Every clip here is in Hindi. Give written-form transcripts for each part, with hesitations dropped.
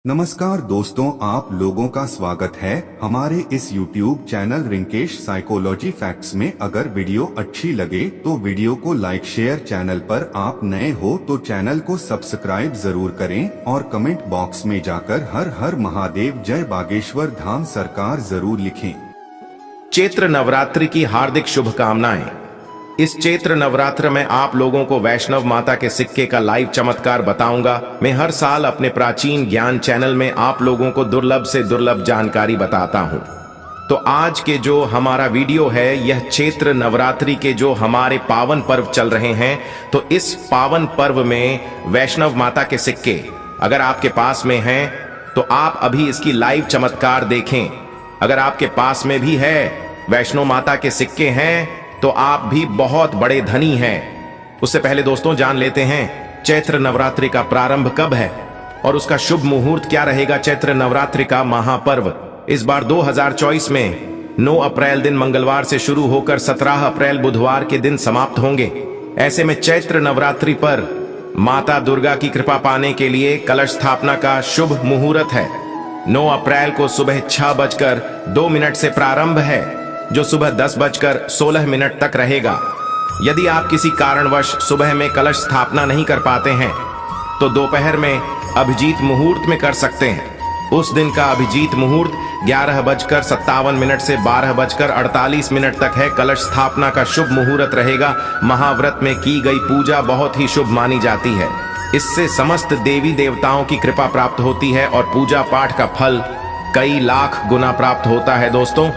नमस्कार दोस्तों, आप लोगों का स्वागत है हमारे इस YouTube channel Rinkesh psychology facts में। अगर वीडियो अच्छी लगे तो वीडियो को लाइक शेयर, चैनल पर आप नए हो तो चैनल को सब्सक्राइब जरूर करें और कमेंट बॉक्स में जाकर हर हर महादेव जय बागेश्वर धाम सरकार जरूर लिखें। चैत्र नवरात्रि की हार्दिक शुभकामनाएं। इस चैत्र नवरात्र में आप लोगों को वैष्णव माता के सिक्के का लाइव चमत्कार बताऊंगा। मैं हर साल अपने प्राचीन ज्ञान चैनल में आप लोगों को दुर्लभ से दुर्लभ जानकारी बताता हूं। तो आज के जो हमारा वीडियो है यह चैत्र नवरात्रि के जो हमारे पावन पर्व चल रहे हैं, तो इस पावन पर्व में वैष्णव माता के सिक्के अगर आपके पास में हैं तो आप अभी इसकी लाइव चमत्कार देखें। अगर आपके पास में भी है वैष्णव माता के सिक्के हैं तो आप भी बहुत बड़े धनी हैं। उससे पहले दोस्तों जान लेते हैं चैत्र नवरात्रि का प्रारंभ कब है और उसका शुभ मुहूर्त क्या रहेगा। चैत्र नवरात्रि का महापर्व इस बार 2024 में 9 अप्रैल दिन मंगलवार से शुरू होकर 17 अप्रैल बुधवार के दिन समाप्त होंगे। ऐसे में चैत्र नवरात्रि पर माता दुर्गा की कृपा पाने के लिए कलश स्थापना का शुभ मुहूर्त है। 9 अप्रैल को सुबह 6:02 से प्रारंभ है, जो सुबह 10:16 तक रहेगा। यदि आप किसी कारणवश सुबह में कलश स्थापना नहीं कर पाते हैं तो दोपहर में अभिजीत मुहूर्त में कर सकते हैं। उस दिन का अभिजीत मुहूर्त 11:57 से 12:48 तक है। कलश स्थापना का शुभ मुहूर्त रहेगा। महाव्रत में की गई पूजा बहुत ही शुभ मानी जाती है। इससे समस्त देवी देवताओं की कृपा प्राप्त होती है और पूजा पाठ का फल कई लाख गुना प्राप्त होता है। दोस्तों,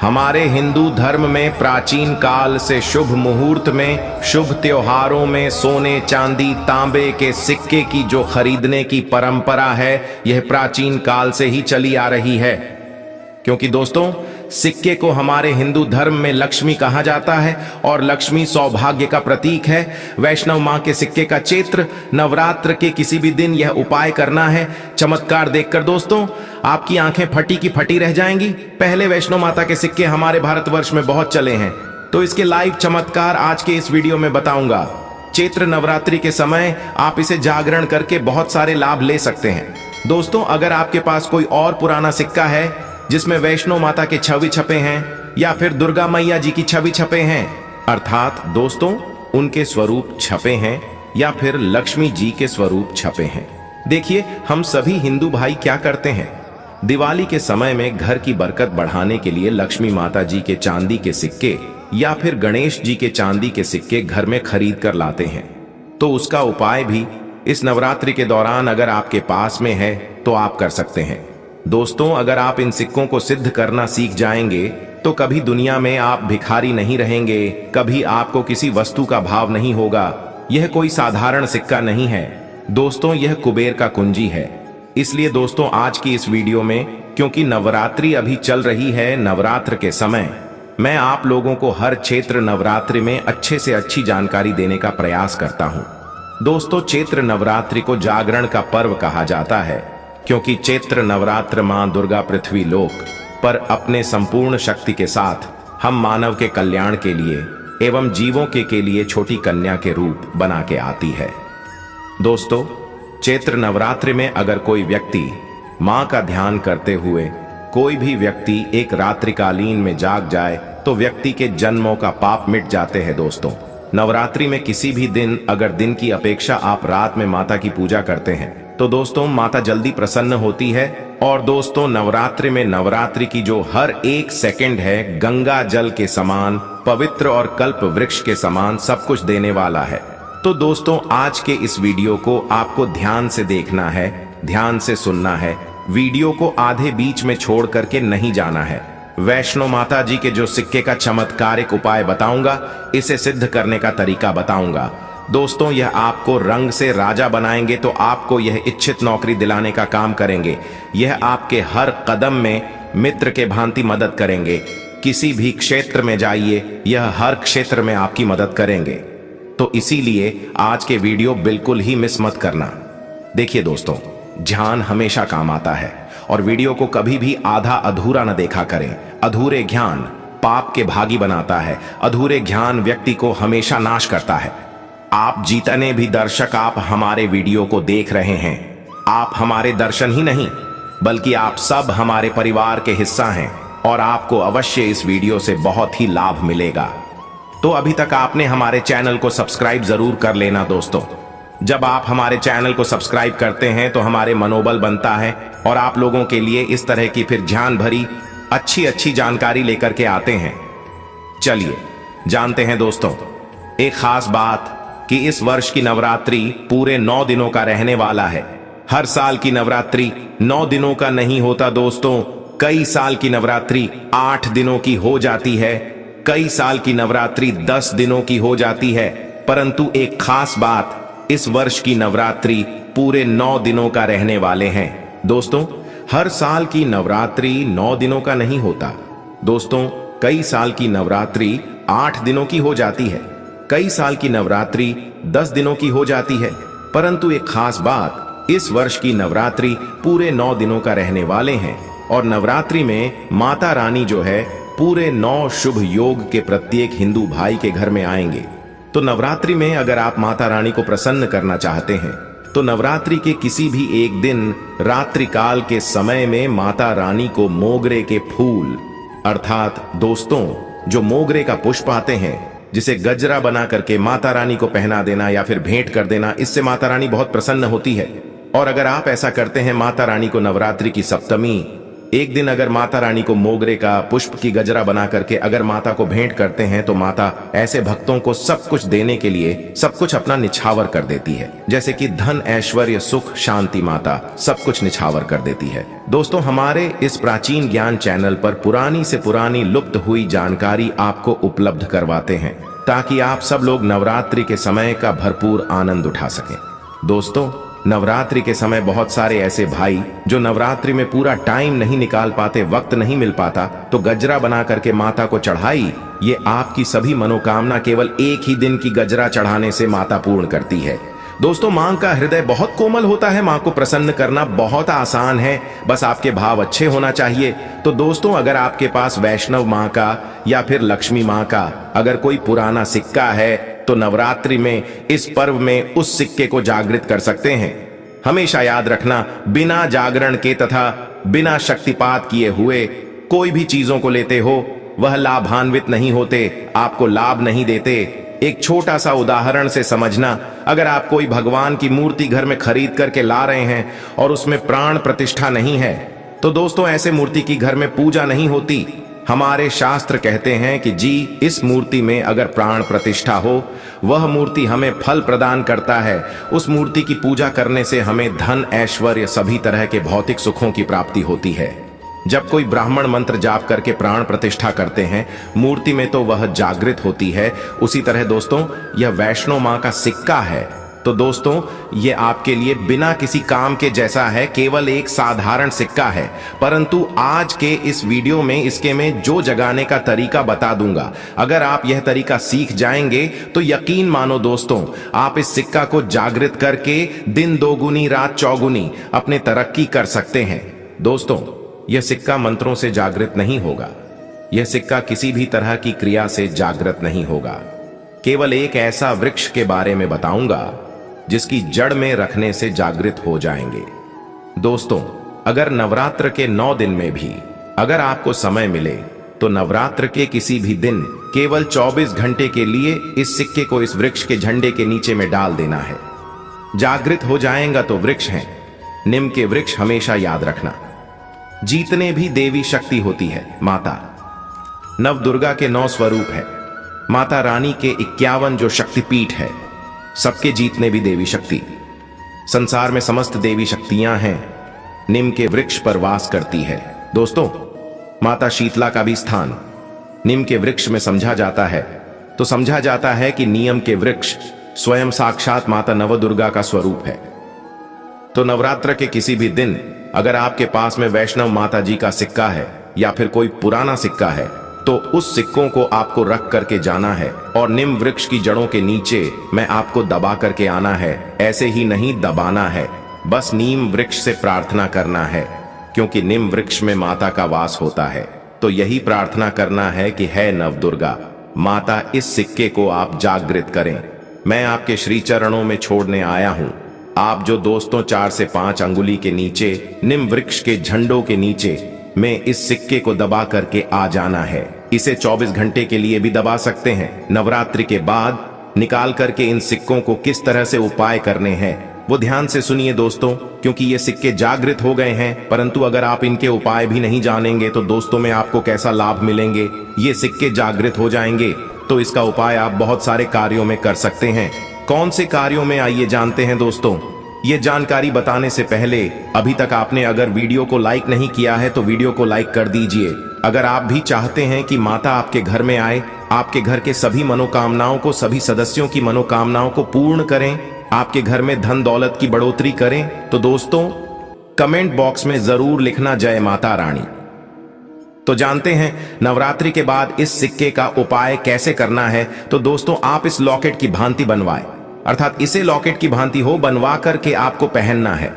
हमारे हिंदू धर्म में प्राचीन काल से शुभ मुहूर्त में, शुभ त्योहारों में सोने चांदी तांबे के सिक्के की जो खरीदने की परंपरा है, यह प्राचीन काल से ही चली आ रही है। क्योंकि दोस्तों, सिक्के को हमारे हिंदू धर्म में लक्ष्मी कहा जाता है और लक्ष्मी सौभाग्य का प्रतीक है। वैष्णव मां के सिक्के का चैत्र नवरात्र के किसी भी दिन यह उपाय करना है। चमत्कार देखकर दोस्तों आपकी आंखें फटी की फटी रह जाएंगी। पहले वैष्णव माता के सिक्के हमारे भारतवर्ष में बहुत चले हैं, तो इसके लाइव चमत्कार आज के इस वीडियो में बताऊंगा। चैत्र नवरात्रि के समय आप इसे जागरण करके बहुत सारे लाभ ले सकते हैं। दोस्तों, अगर आपके पास कोई और पुराना सिक्का है जिसमें वैष्णो माता के छवि छपे हैं या फिर दुर्गा मैया जी की छवि छपे हैं, अर्थात दोस्तों उनके स्वरूप छपे हैं या फिर लक्ष्मी जी के स्वरूप छपे हैं। देखिए, हम सभी हिंदू भाई क्या करते हैं, दिवाली के समय में घर की बरकत बढ़ाने के लिए लक्ष्मी माता जी के चांदी के सिक्के या फिर गणेश जी के चांदी के सिक्के घर में खरीद कर लाते हैं। तो उसका उपाय भी इस नवरात्रि के दौरान अगर आपके पास में है तो आप कर सकते हैं। दोस्तों, अगर आप इन सिक्कों को सिद्ध करना सीख जाएंगे तो कभी दुनिया में आप भिखारी नहीं रहेंगे, कभी आपको किसी वस्तु का भाव नहीं होगा। यह कोई साधारण सिक्का नहीं है दोस्तों, यह कुबेर का कुंजी है। इसलिए दोस्तों आज की इस वीडियो में, क्योंकि नवरात्रि अभी चल रही है, नवरात्र के समय मैं आप लोगों को हर चैत्र नवरात्रि में अच्छे से अच्छी जानकारी देने का प्रयास करता हूं। दोस्तों, चैत्र नवरात्रि को जागरण का पर्व कहा जाता है क्योंकि चैत्र नवरात्र मां दुर्गा पृथ्वी लोक पर अपने संपूर्ण शक्ति के साथ हम मानव के कल्याण के लिए एवं जीवों के लिए छोटी कन्या के रूप बना के आती है। दोस्तों, चैत्र नवरात्रि में अगर कोई व्यक्ति मां का ध्यान करते हुए कोई भी व्यक्ति एक रात्रिकालीन में जाग जाए तो व्यक्ति के जन्मों का पाप मिट जाते हैं। दोस्तों, नवरात्रि में किसी भी दिन अगर दिन की अपेक्षा आप रात में माता की पूजा करते हैं तो दोस्तों माता जल्दी प्रसन्न होती है। और दोस्तों, नवरात्रि में नवरात्रि की जो हर एक सेकंड है गंगा जल के समान पवित्र और कल्प वृक्ष के समान सब कुछ देने वाला है। तो दोस्तों, आज के इस वीडियो को आपको ध्यान से देखना है, ध्यान से सुनना है। वीडियो को आधे बीच में छोड़ करके नहीं जाना है। वैष्णो माता जी के जो सिक्के का चमत्कारिक उपाय बताऊंगा, इसे सिद्ध करने का तरीका बताऊंगा। दोस्तों, यह आपको रंग से राजा बनाएंगे तो आपको यह इच्छित नौकरी दिलाने का काम करेंगे। यह आपके हर कदम में मित्र के भांति मदद करेंगे। किसी भी क्षेत्र में जाइए, यह हर क्षेत्र में आपकी मदद करेंगे। तो इसीलिए आज के वीडियो बिल्कुल ही मिस मत करना। देखिए दोस्तों, ध्यान हमेशा काम आता है और वीडियो को कभी भी आधा अधूरा न देखा करें। अधूरे ज्ञान पाप के भागी बनाता है। अधूरे ज्ञान व्यक्ति को हमेशा नाश करता है। आप जितने भी दर्शक आप हमारे वीडियो को देख रहे हैं, आप हमारे दर्शन ही नहीं बल्कि आप सब हमारे परिवार के हिस्सा हैं और आपको अवश्य इस वीडियो से बहुत ही लाभ मिलेगा। तो अभी तक आपने हमारे चैनल को सब्सक्राइब जरूर कर लेना दोस्तों। जब आप हमारे चैनल को सब्सक्राइब करते हैं तो हमारे मनोबल बनता है और आप लोगों के लिए इस तरह की फिर ध्यान भरी अच्छी जानकारी लेकर के आते हैं। चलिए जानते हैं दोस्तों एक खास बात कि इस वर्ष की नवरात्रि पूरे 9 दिनों का रहने वाला है। हर साल की नवरात्रि 9 दिनों का नहीं होता दोस्तों, कई साल की नवरात्रि 8 दिनों की हो जाती है, कई साल की नवरात्रि 10 दिनों की हो जाती है। परंतु एक खास बात, इस वर्ष की नवरात्रि पूरे 9 दिनों का रहने वाले हैं दोस्तों। हर साल की नवरात्रि 9 दिनों का नहीं होता दोस्तों, कई साल की नवरात्रि 8 दिनों की हो जाती है, कई साल की नवरात्रि 10 दिनों की हो जाती है। परंतु एक खास बात, इस वर्ष की नवरात्रि पूरे 9 दिनों का रहने वाले हैं और नवरात्रि में माता रानी जो है पूरे 9 शुभ योग के प्रत्येक हिंदू भाई के घर में आएंगे। तो नवरात्रि में अगर आप माता रानी को प्रसन्न करना चाहते हैं तो नवरात्रि के किसी भी एक दिन रात्रि काल के समय में माता रानी को मोगरे के फूल अर्थात दोस्तों जो मोगरे का पुष्प आते हैं जिसे गजरा बना करके माता रानी को पहना देना या फिर भेंट कर देना, इससे माता रानी बहुत प्रसन्न होती है। और अगर आप ऐसा करते हैं माता रानी को नवरात्रि की सप्तमी एक दिन अगर माता रानी को मोगरे का पुष्प की गजरा बना करके अगर माता को भेंट करते हैं तो माता ऐसे भक्तों को सब कुछ देने के लिए सब कुछ अपना निछावर कर देती है, जैसे कि धन ऐश्वर्य सुख शांति माता सब कुछ निछावर कर देती है। दोस्तों हमारे इस प्राचीन ज्ञान चैनल पर पुरानी से पुरानी लुप्त हुई जानकारी आपको उपलब्ध करवाते हैं ताकि आप सब लोग नवरात्रि के समय का भरपूर आनंद उठा सकें। दोस्तों नवरात्रि के समय बहुत सारे ऐसे भाई जो नवरात्रि में पूरा टाइम नहीं निकाल पाते, वक्त नहीं मिल पाता, तो गजरा बना करके माता को चढ़ाई, ये आपकी सभी मनोकामना केवल एक ही दिन की गजरा चढ़ाने से माता पूर्ण करती है। दोस्तों मां का हृदय बहुत कोमल होता है, मां को प्रसन्न करना बहुत आसान है, बस आपके भाव अच्छे होना चाहिए। तो दोस्तों अगर आपके पास वैष्णव मां का या फिर लक्ष्मी मां का अगर कोई पुराना सिक्का है तो नवरात्रि में इस पर्व में उस सिक्के को जागृत कर सकते हैं। हमेशा याद रखना, बिना जागरण के तथा बिना शक्तिपात किए हुए कोई भी चीजों को लेते हो वह लाभान्वित नहीं होते, आपको लाभ नहीं देते। एक छोटा सा उदाहरण से समझना, अगर आप कोई भगवान की मूर्ति घर में खरीद करके ला रहे हैं और उसमें प्राण प्रतिष्ठा नहीं है तो दोस्तों ऐसे मूर्ति की घर में पूजा नहीं होती। हमारे शास्त्र कहते हैं कि जी इस मूर्ति में अगर प्राण प्रतिष्ठा हो वह मूर्ति हमें फल प्रदान करता है, उस मूर्ति की पूजा करने से हमें धन ऐश्वर्य सभी तरह के भौतिक सुखों की प्राप्ति होती है। जब कोई ब्राह्मण मंत्र जाप करके प्राण प्रतिष्ठा करते हैं मूर्ति में तो वह जागृत होती है। उसी तरह दोस्तों यह वैष्णो मां का सिक्का है तो दोस्तों ये आपके लिए बिना किसी काम के जैसा है, केवल एक साधारण सिक्का है। परंतु आज के इस वीडियो में इसके में जो जगाने का तरीका बता दूंगा, अगर आप यह तरीका सीख जाएंगे तो यकीन मानो दोस्तों आप इस सिक्का को जागृत करके दिन दोगुनी रात चौगुनी अपने तरक्की कर सकते हैं। दोस्तों यह सिक्का मंत्रों से जागृत नहीं होगा, यह सिक्का किसी भी तरह की क्रिया से जागृत नहीं होगा। केवल एक ऐसा वृक्ष के बारे में बताऊंगा जिसकी जड़ में रखने से जागृत हो जाएंगे। दोस्तों अगर नवरात्र के 9 दिन में भी अगर आपको समय मिले तो नवरात्र के किसी भी दिन केवल 24 घंटे के लिए इस सिक्के को इस वृक्ष के झंडे के नीचे में डाल देना है, जागृत हो जाएगा। तो वृक्ष हैं नीम के वृक्ष, हमेशा याद रखना। जीतने भी देवी शक्ति होती है माता, नव दुर्गा के 9 स्वरूप है, माता रानी के 51 जो शक्तिपीठ है, सबके जीतने भी देवी शक्ति। संसार में समस्त देवी शक्तियां हैं, नीम के वृक्ष पर वास करती है। दोस्तों माता शीतला का भी स्थान नीम के वृक्ष में समझा जाता है, तो समझा जाता है कि नीम के वृक्ष स्वयं साक्षात माता नवदुर्गा का स्वरूप है। तो नवरात्र के किसी भी दिन अगर आपके पास में वैष्णव माता जी का सिक्का है या फिर कोई पुराना सिक्का है तो उस सिक्कों को आपको रख करके जाना है और नीम वृक्ष की जड़ों के नीचे में आपको दबा करके आना है। ऐसे ही नहीं दबाना है, बस नीम वृक्ष से प्रार्थना करना है, क्योंकि नीम वृक्ष में माता का वास होता है। तो यही प्रार्थना करना है कि है नवदुर्गा माता, इस सिक्के को आप जागृत करें। मैं आपके श्री चरणों में छोड़ने आया हूं, आप जो दोस्तों 4 से 5 अंगुली के नीचे नीम वृक्ष के झंडों के नीचे में इस सिक्के को दबा करके आ जाना है। इसे 24 घंटे के लिए भी दबा सकते हैं। नवरात्रि के बाद निकाल करके इन सिक्कों को किस तरह से उपाय करने हैं वो ध्यान से सुनिए दोस्तों, क्योंकि ये सिक्के जागृत हो गए हैं। परंतु अगर आप इनके उपाय भी नहीं जानेंगे तो दोस्तों में आपको कैसा लाभ मिलेंगे। ये सिक्के जागृत हो जाएंगे तो इसका उपाय आप बहुत सारे कार्यों में कर सकते हैं। कौन से कार्यों में आइए जानते हैं दोस्तों। ये जानकारी बताने से पहले अभी तक आपने अगर वीडियो को लाइक नहीं किया है तो वीडियो को लाइक कर दीजिए। अगर आप भी चाहते हैं कि माता आपके घर में आए, आपके घर के सभी मनोकामनाओं को, सभी सदस्यों की मनोकामनाओं को पूर्ण करें, आपके घर में धन दौलत की बढ़ोतरी करें, तो दोस्तों कमेंट बॉक्स में जरूर लिखना जय माता रानी। तो जानते हैं नवरात्रि के बाद इस सिक्के का उपाय कैसे करना है। तो दोस्तों आप इस लॉकेट की भांति बनवाएं, अर्थात इसे लॉकेट की भांति हो बनवा करके आपको पहनना है।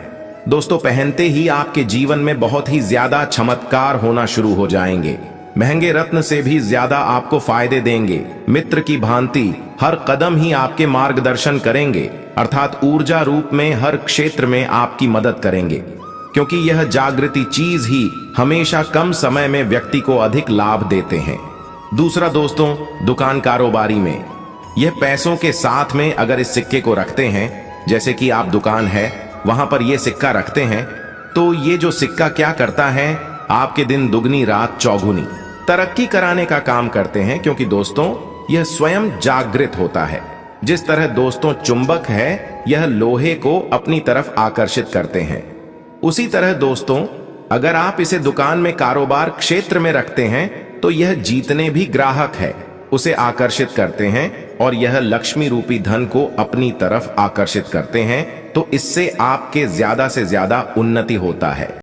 दोस्तों पहनते ही आपके जीवन में बहुत ही ज्यादा चमत्कार होना शुरू हो जाएंगे। महंगे रत्न से भी ज्यादा आपको फायदे देंगे। मित्र की भांति हर कदम ही आपके मार्गदर्शन करेंगे, अर्थात ऊर्जा रूप में हर क्षेत्र में आपकी मदद करेंगे, क्योंकि यह जागृति चीज ही हमेशा कम समय में व्यक्ति को अधिक लाभ देते हैं। दूसरा दोस्तों, दुकान कारोबारी में यह पैसों के साथ में अगर इस सिक्के को रखते हैं, जैसे कि आप दुकान है वहां पर यह सिक्का रखते हैं, तो ये जो सिक्का क्या करता है, आपके दिन दुगनी रात चौगुनी तरक्की कराने का काम करते हैं। क्योंकि दोस्तों यह स्वयं जागृत होता है। जिस तरह दोस्तों चुंबक है यह लोहे को अपनी तरफ आकर्षित करते हैं, उसी तरह दोस्तों अगर आप इसे दुकान में कारोबार क्षेत्र में रखते हैं तो यह जीतने भी ग्राहक है उसे आकर्षित करते हैं और यह लक्ष्मी रूपी धन को अपनी तरफ आकर्षित करते हैं। तो इससे आपके ज्यादा से ज्यादा उन्नति होता है।